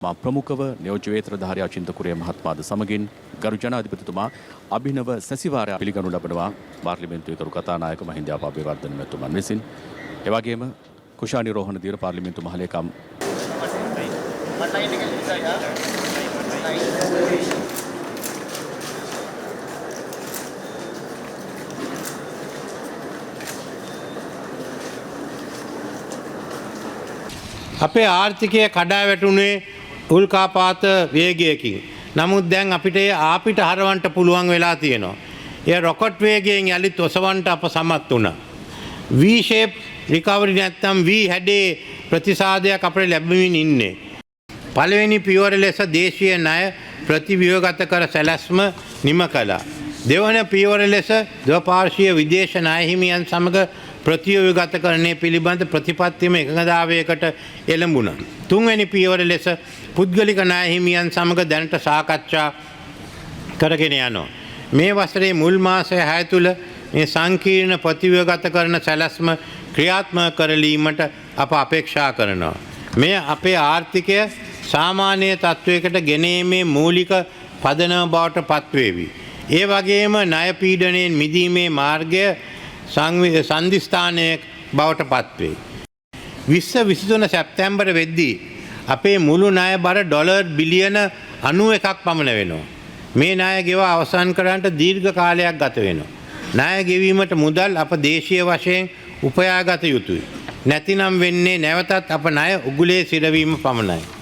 ප්‍රමුඛව නියෝජ්‍ය වේත්‍රධාරී අචින්ත කුරිය මහත්මයාද සමගින් ගරු ජනාධිපතිතුමා අභිනව සැසිවාරය පිළිගනු ලබනවා පාර්ලිමේන්තුවේ කරු කතානායක මහින්ද අබේවර්ධන මැතිතුමන් විසින්. ඒ වගේම කුෂානිරෝහණ දියර පාර්ලිමේන්තු මහලේකම් අපේ ආර්ථිකය කඩා වැටුනේ උල්කාපාත වේගයකින්. නමුත් දැන් අපිට ආපිට හරවන්න පුළුවන් වෙලා තියෙනවා. ඒ රොකට් වේගයෙන් යලිත් ඔසවන්න අප සමත් වුණා. V shape recovery නැත්නම් V හැඩේ ප්‍රතිසාදයක් අපිට ලැබෙමින් ඉන්නේ. පළවෙනි පියවර ලෙස දේශීය ණය ප්‍රතිව්‍යුහගත කර සැලැස්ම නිම කළා. දෙවන පියවර ලෙස ද්විපාර්ශ්වීය විදේශ ණය හිමියන් සමග ප්‍රතිව්‍යුහගතකරණය පිළිබඳ ප්‍රතිපත්තියම එකඟතාවයකට එළඹුණා. තුන්වැනි පියවර ලෙස පුද්ගලික ණය හිමියන් සමග දැනට සාකච්ඡා කරගෙන යනවා. මේ වසරේ මුල් මාසය 6 තුල මේ සංකීර්ණ ප්‍රතිව්‍යුහගතකරණ සැලැස්ම ක්‍රියාත්මක කරලීමට අප අපේක්ෂා කරනවා. මේ අපේ ආර්ථිකය සාමාන්‍ය තත්වයකට ගෙනීමේ මූලික පදනම බවට පත්වේවි. ඒ වගේම ණය පීඩනයෙන් මිදීමේ මාර්ගය සංදිස්ථානයක් බවට පත්වේ. 2023 සැප්තැම්බර් වෙද්දී අපේ මුළු ණය බර ඩොලර් බිලියන 91ක් පමණ වෙනවා. මේ ණය ගෙවා අවසන් කරන්නට දීර්ඝ කාලයක් ගත වෙනවා. ණය ගෙවීමට මුදල් අප දේශීය වශයෙන් උපයාගත යුතුයි. නැතිනම් වෙන්නේ නැවතත් අප ණය උගුලේ සිරවීම පමණයි.